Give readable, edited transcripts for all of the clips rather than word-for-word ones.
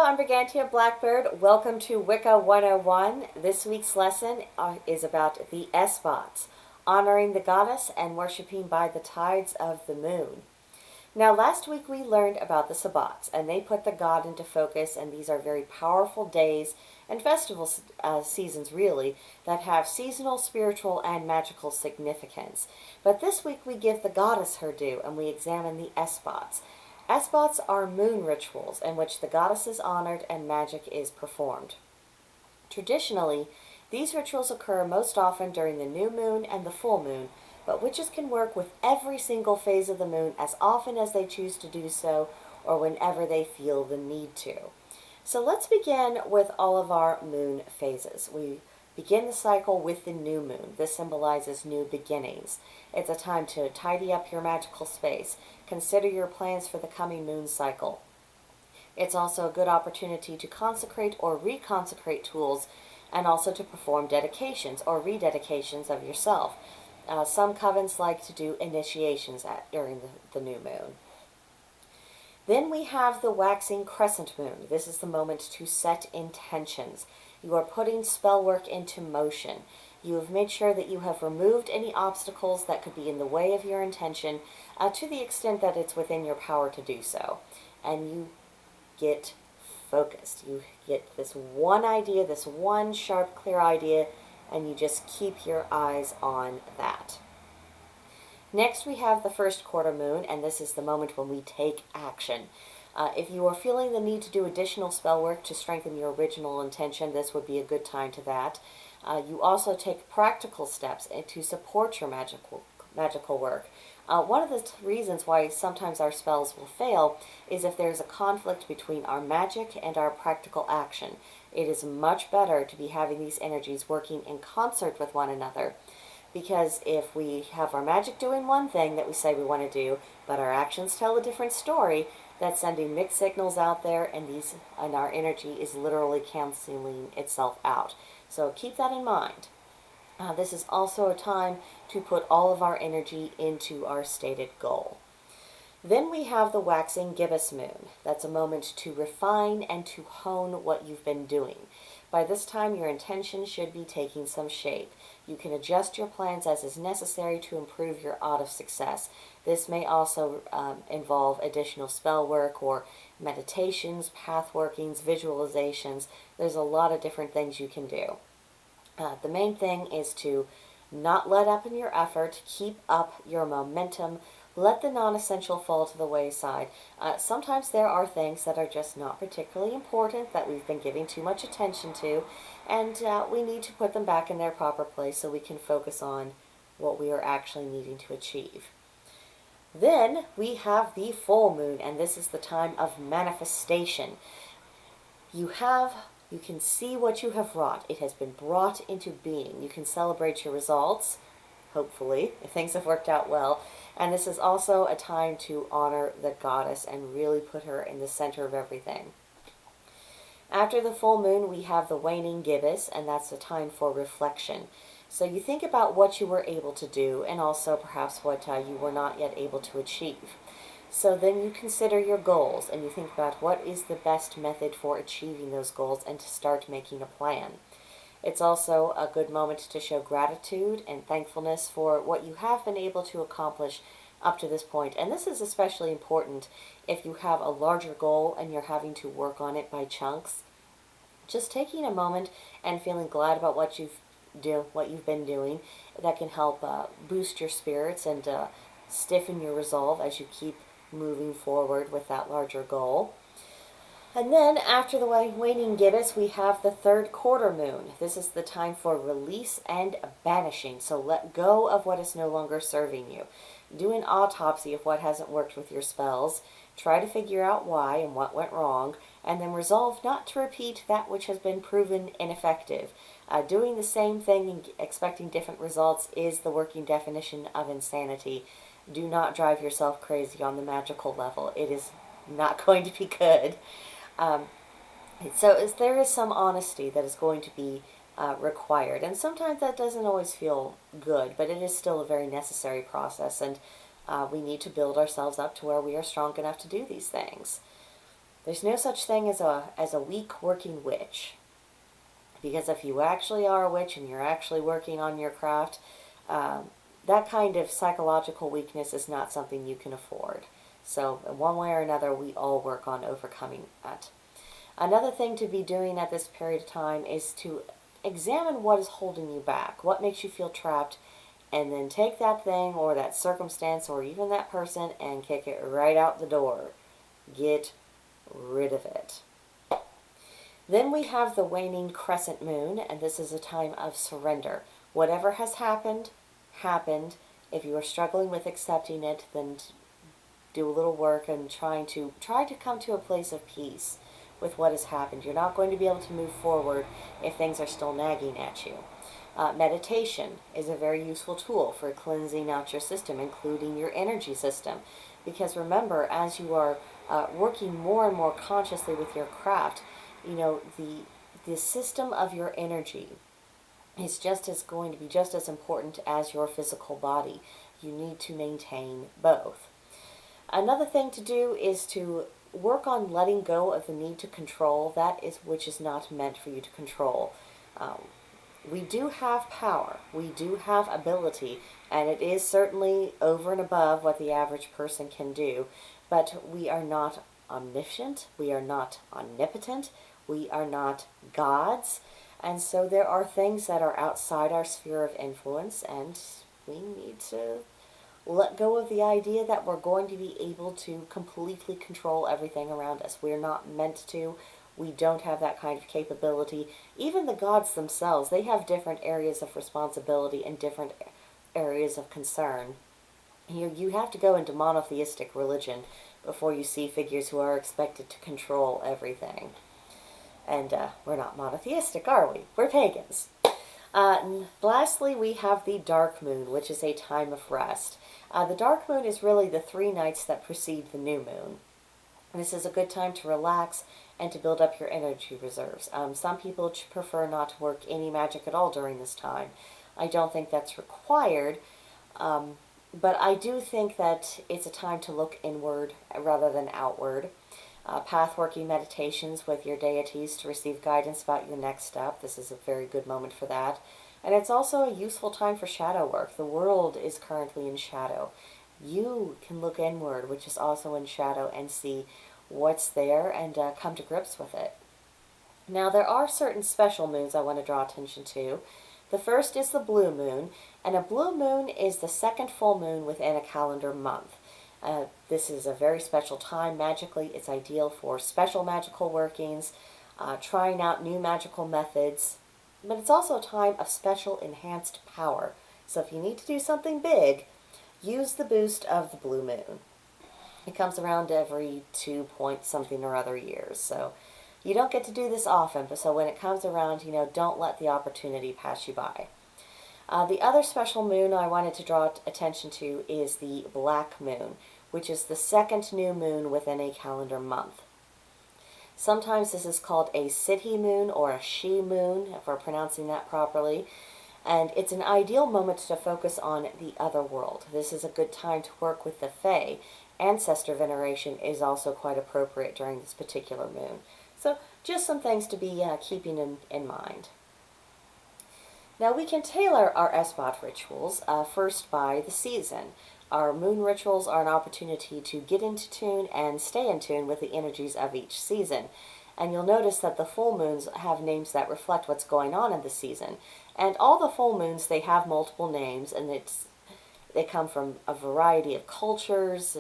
I'm Brigantia Blackbird. Welcome to Wicca 101. This week's lesson is about the Esbats, honoring the goddess and worshipping by the tides of the moon. Now, last week we learned about the Sabbats, and they put the god into focus, and these are very powerful days and festival seasons, really, that have seasonal, spiritual, and magical significance. But this week we give the goddess her due, and we examine the Esbats. Esbats are moon rituals in which the goddess is honored and magic is performed. Traditionally, these rituals occur most often during the new moon and the full moon, but witches can work with every single phase of the moon as often as they choose to do so or whenever they feel the need to. So let's begin with all of our moon phases. We begin the cycle with the new moon. This symbolizes new beginnings. It's a time to tidy up your magical space. Consider your plans for the coming moon cycle. It's also a good opportunity to consecrate or reconsecrate tools and also to perform dedications or rededications of yourself. Some covens like to do initiations during the new moon. Then we have the waxing crescent moon. This is the moment to set intentions. You are putting spell work into motion. You have made sure that you have removed any obstacles that could be in the way of your intention to the extent that it's within your power to do so. And you get focused. You get this one idea, this one sharp, clear idea, and you just keep your eyes on that. Next, we have the first quarter moon, and this is the moment when we take action. If you are feeling the need to do additional spell work to strengthen your original intention, this would be a good time to that. You also take practical steps to support your magical work. One of the reasons why sometimes our spells will fail is if there's a conflict between our magic and our practical action. It is much better to be having these energies working in concert with one another. Because if we have our magic doing one thing that we say we want to do, but our actions tell a different story, that's sending mixed signals out there, and our energy is literally canceling itself out. So keep that in mind. This is also a time to put all of our energy into our stated goal. Then we have the waxing gibbous moon. That's a moment to refine and to hone what you've been doing. By this time, your intention should be taking some shape. You can adjust your plans as is necessary to improve your odds of success. This may also involve additional spell work or meditations, path workings, visualizations. There's a lot of different things you can do. The main thing is to not let up in your effort, keep up your momentum, let the non-essential fall to the wayside. Sometimes there are things that are just not particularly important that we've been giving too much attention to, and we need to put them back in their proper place so we can focus on what we are actually needing to achieve. Then we have the full moon, and this is the time of manifestation. You can see what you have wrought. It has been brought into being. You can celebrate your results, hopefully, if things have worked out well. And this is also a time to honor the goddess and really put her in the center of everything. After the full moon, we have the waning gibbous, and that's a time for reflection. So you think about what you were able to do and also perhaps what you were not yet able to achieve. So then you consider your goals and you think about what is the best method for achieving those goals and to start making a plan. It's also a good moment to show gratitude and thankfulness for what you have been able to accomplish up to this point. And this is especially important if you have a larger goal and you're having to work on it by chunks. Just taking a moment and feeling glad about what you've been doing, that can help boost your spirits and stiffen your resolve as you keep moving forward with that larger goal. And then after the waning gibbous, we have the third quarter moon. This is the time for release and banishing. So let go of what is no longer serving you. Do an autopsy of what hasn't worked with your spells. Try to figure out why and what went wrong, and then resolve not to repeat that which has been proven ineffective. Doing the same thing and expecting different results is the working definition of insanity. Do not drive yourself crazy on the magical level. It is not going to be good. So there is some honesty that is going to be required, and sometimes that doesn't always feel good, but it is still a very necessary process, and we need to build ourselves up to where we are strong enough to do these things. There's no such thing as a weak working witch. Because if you actually are a witch and you're actually working on your craft, that kind of psychological weakness is not something you can afford. So in one way or another, we all work on overcoming that. Another thing to be doing at this period of time is to examine what is holding you back, what makes you feel trapped, and then take that thing or that circumstance or even that person and kick it right out the door. Get rid of it. Then we have the waning crescent moon, and this is a time of surrender. Whatever has happened, happened. If you are struggling with accepting it, then do a little work and try to come to a place of peace with what has happened. You're not going to be able to move forward if things are still nagging at you. Meditation is a very useful tool for cleansing out your system, including your energy system. Because remember, as you are working more and more consciously with your craft, you know, the system of your energy is going to be just as important as your physical body. You need to maintain both. Another thing to do is to work on letting go of the need to control which is not meant for you to control. We do have power, we do have ability, and it is certainly over and above what the average person can do, but we are not omniscient, we are not omnipotent, we are not gods, and so there are things that are outside our sphere of influence, and we need to let go of the idea that we're going to be able to completely control everything around us. We're not meant to. We don't have that kind of capability. Even the gods themselves, they have different areas of responsibility and different areas of concern. You have to go into monotheistic religion before you see figures who are expected to control everything. And we're not monotheistic, are we? We're pagans. Lastly, we have the dark moon, which is a time of rest. The dark moon is really the 3 nights that precede the new moon. This is a good time to relax and to build up your energy reserves. Some people prefer not to work any magic at all during this time. I don't think that's required, but I do think that it's a time to look inward rather than outward. Pathworking meditations with your deities to receive guidance about your next step. This is a very good moment for that. And it's also a useful time for shadow work. The world is currently in shadow. You can look inward, which is also in shadow, and see what's there and come to grips with it. Now, there are certain special moons I want to draw attention to. The first is the blue moon, and a blue moon is the second full moon within a calendar month. This is a very special time magically. It's ideal for special magical workings, trying out new magical methods, but it's also a time of special enhanced power. So if you need to do something big, use the boost of the blue moon. It comes around every 2 point something or other years, so you don't get to do this often, but so when it comes around, don't let the opportunity pass you by. The other special moon I wanted to draw attention to is the black moon, which is the second new moon within a calendar month. Sometimes this is called a city moon or a she moon, if we're pronouncing that properly, and it's an ideal moment to focus on the other world. This is a good time to work with the Fae. Ancestor veneration is also quite appropriate during this particular moon. So just some things to be keeping in mind. Now we can tailor our Esbat rituals first by the season. Our moon rituals are an opportunity to get into tune and stay in tune with the energies of each season. And you'll notice that the full moons have names that reflect what's going on in the season. And all the full moons, they have multiple names, and they come from a variety of cultures.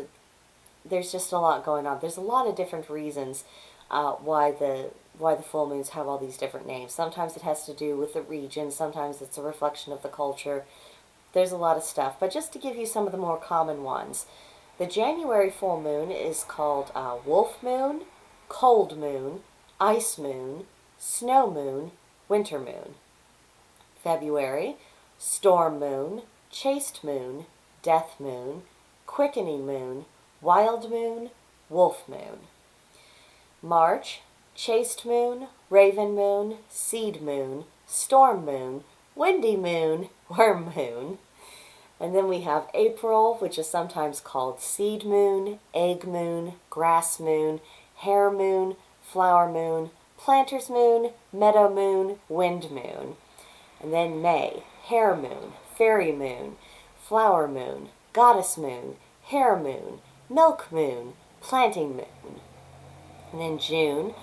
There's just a lot going on. There's a lot of different reasons why the full moons have all these different names. Sometimes it has to do with the region, sometimes it's a reflection of the culture. There's a lot of stuff, but just to give you some of the more common ones. The January full moon is called wolf moon, cold moon, ice moon, snow moon, winter moon. February, storm moon, chaste moon, death moon, quickening moon, wild moon, wolf moon. March, chaste moon, raven moon, seed moon, storm moon, windy moon, worm moon. And then we have April, which is sometimes called seed moon, egg moon, grass moon, hare moon, flower moon, planter's moon, meadow moon, wind moon. And then May, hare moon, fairy moon, flower moon, goddess moon, hare moon, milk moon, planting moon. And then June,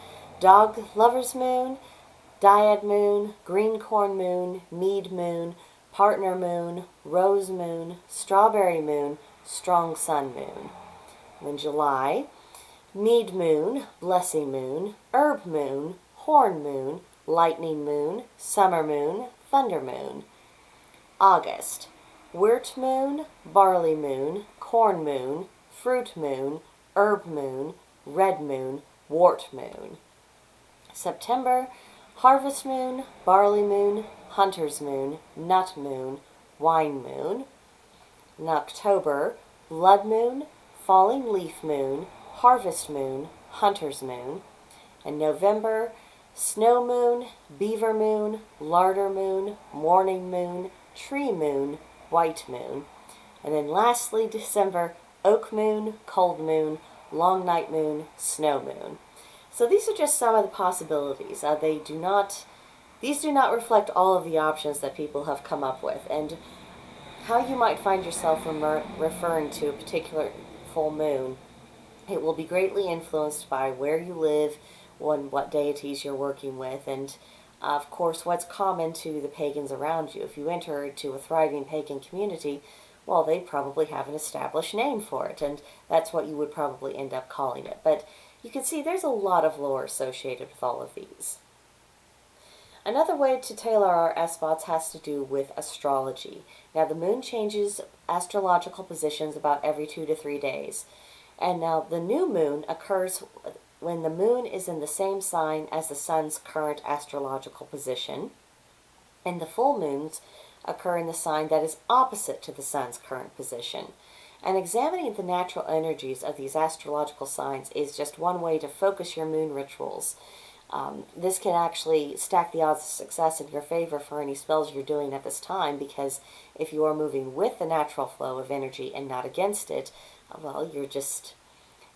dog lover's moon, dyad moon, green corn moon, mead moon, partner moon, rose moon, strawberry moon, strong sun moon. And then July, mead moon, blessing moon, herb moon, horn moon, lightning moon, summer moon, thunder moon. August, wort moon, barley moon, corn moon, fruit moon, herb moon, red moon, wart moon. September, harvest moon, barley moon, hunter's moon, nut moon, wine moon. In October, blood moon, falling leaf moon, harvest moon, hunter's moon. In November, snow moon, beaver moon, larder moon, morning moon, tree moon, white moon. And then lastly, December, oak moon, cold moon, long night moon, snow moon. So these are just some of the possibilities. These do not reflect all of the options that people have come up with, and how you might find yourself referring to a particular full moon. It will be greatly influenced by where you live, what deities you're working with, and of course what's common to the pagans around you. If you enter into a thriving pagan community, well, they probably have an established name for it, and that's what you would probably end up calling it. But you can see there's a lot of lore associated with all of these. Another way to tailor our Esbats has to do with astrology. Now, the moon changes astrological positions about every 2 to 3 days. And now the new moon occurs when the moon is in the same sign as the sun's current astrological position. And the full moons occur in the sign that is opposite to the sun's current position. And examining the natural energies of these astrological signs is just one way to focus your moon rituals. This can actually stack the odds of success in your favor for any spells you're doing at this time, because if you are moving with the natural flow of energy and not against it, well,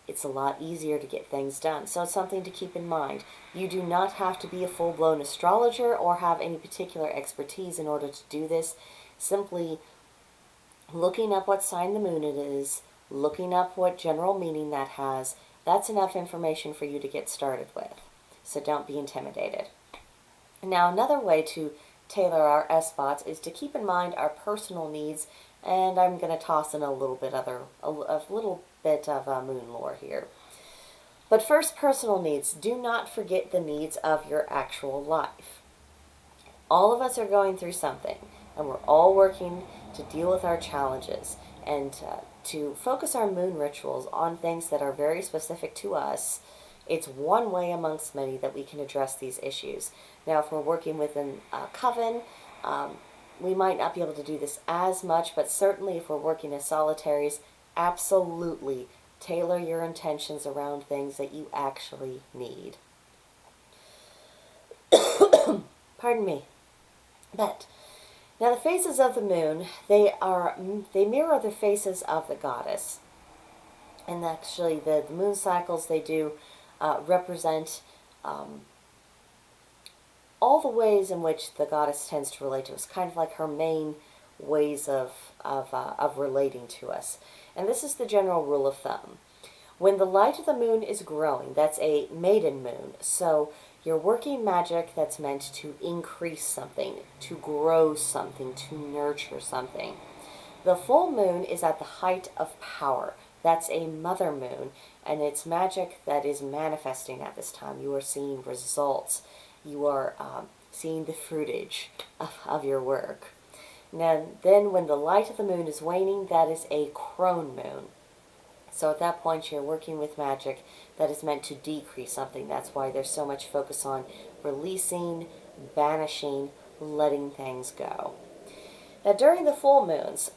it's a lot easier to get things done. So it's something to keep in mind. You do not have to be a full-blown astrologer or have any particular expertise in order to do this. Simply looking up what sign the moon it is, looking up what general meaning that has, that's enough information for you to get started with. So don't be intimidated. Now, another way to tailor our Esbats is to keep in mind our personal needs, and I'm going to toss in a little bit of moon lore here. But first, personal needs. Do not forget the needs of your actual life. All of us are going through something, and we're all working to deal with our challenges, and to focus our moon rituals on things that are very specific to us. It's one way amongst many that we can address these issues. Now, if we're working within a coven, we might not be able to do this as much, but certainly if we're working as solitaries, absolutely tailor your intentions around things that you actually need. Pardon me. But now the phases of the moon, they mirror the phases of the goddess. And actually the moon cycles, they do represent all the ways in which the goddess tends to relate to us, kind of like her main ways of relating to us. And this is the general rule of thumb. When the light of the moon is growing, that's a maiden moon, so you're working magic that's meant to increase something, to grow something, to nurture something. The full moon is at the height of power. That's a mother moon, and it's magic that is manifesting at this time. You are seeing results. You are seeing the fruitage of your work. Now, then when the light of the moon is waning, that is a crone moon. So at that point, you're working with magic that is meant to decrease something. That's why there's so much focus on releasing, banishing, letting things go. Now, during the full moons,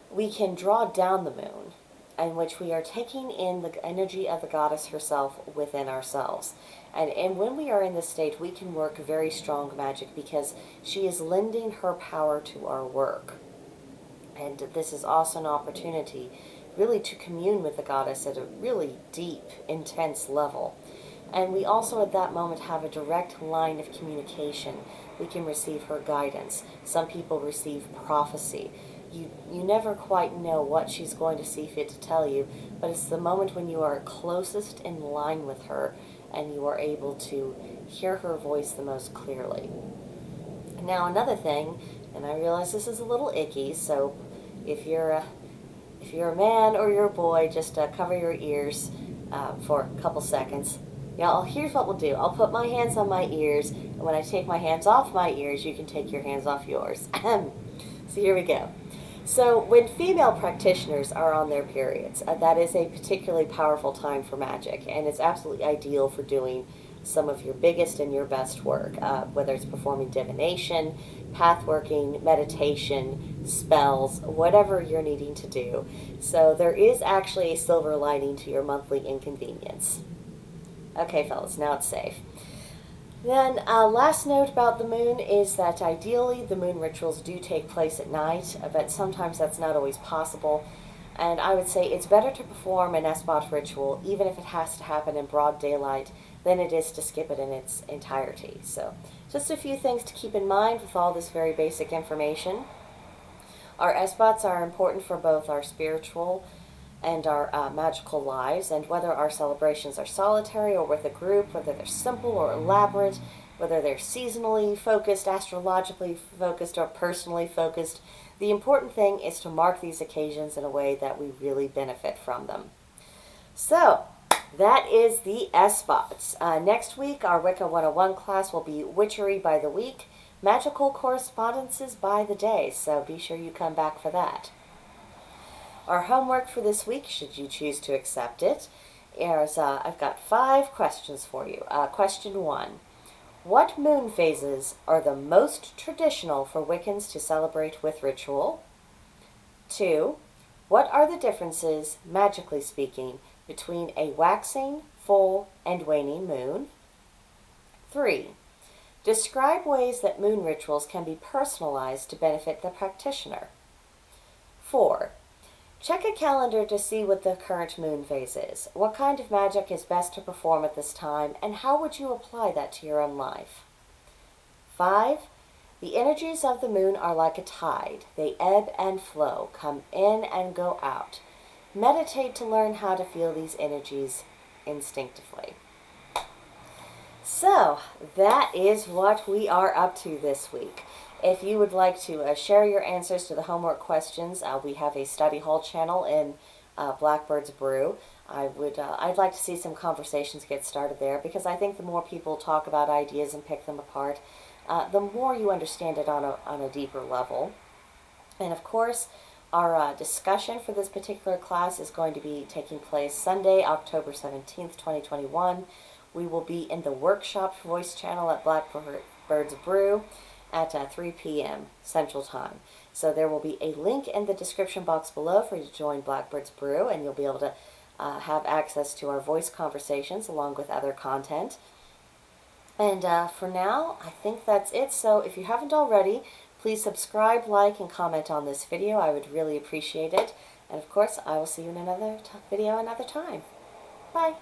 we can draw down the moon, in which we are taking in the energy of the goddess herself within ourselves. And when we are in this state, we can work very strong magic because she is lending her power to our work. And this is also an opportunity really to commune with the goddess at a really deep, intense level. And we also at that moment have a direct line of communication. We can receive her guidance. Some people receive prophecy. You never quite know what she's going to see fit to tell you, but it's the moment when you are closest in line with her and you are able to hear her voice the most clearly. Now another thing, and I realize this is a little icky, so if you're a man or you're a boy, just cover your ears for a couple seconds. Yeah, here's what we'll do. I'll put my hands on my ears, and when I take my hands off my ears, you can take your hands off yours. So here we go. So when female practitioners are on their periods, that is a particularly powerful time for magic, and it's absolutely ideal for doing some of your biggest and your best work, whether it's performing divination, pathworking, meditation, spells, whatever you're needing to do. So there is actually a silver lining to your monthly inconvenience. Okay, fellas, now it's safe. Then, last note about the moon is that ideally the moon rituals do take place at night, but sometimes that's not always possible. And I would say it's better to perform an Esbat ritual, even if it has to happen in broad daylight, than it is to skip it in its entirety. So, just a few things to keep in mind with all this very basic information. Our Esbats are important for both our spiritual and our magical lives, and whether our celebrations are solitary or with a group, whether they're simple or elaborate, whether they're seasonally focused, astrologically focused, or personally focused, the important thing is to mark these occasions in a way that we really benefit from them. So, that is the Esbats. Next week, our Wicca 101 class will be Witchery by the week, Magical Correspondences by the day, so be sure you come back for that. Our homework for this week, should you choose to accept it, is I've got 5 questions for you. Question 1. What moon phases are the most traditional for Wiccans to celebrate with ritual? 2. What are the differences, magically speaking, between a waxing, full, and waning moon? 3. Describe ways that moon rituals can be personalized to benefit the practitioner. 4. Check a calendar to see what the current moon phase is. What kind of magic is best to perform at this time, and how would you apply that to your own life? 5. The energies of the moon are like a tide. They ebb and flow, come in and go out. Meditate to learn how to feel these energies instinctively. So, that is what we are up to this week. If you would like to share your answers to the homework questions, we have a study hall channel in Blackbird's Brew. I'd like to see some conversations get started there, because I think the more people talk about ideas and pick them apart, the more you understand it on a deeper level. And of course, our discussion for this particular class is going to be taking place Sunday, October 17th, 2021. We will be in the workshop voice channel at Blackbird's Brew at 3 p.m. Central Time. So there will be a link in the description box below for you to join Blackbird's Brew, and you'll be able to have access to our voice conversations along with other content. And for now, I think that's it. So if you haven't already, please subscribe, like, and comment on this video. I would really appreciate it. And of course, I will see you in another video another time. Bye.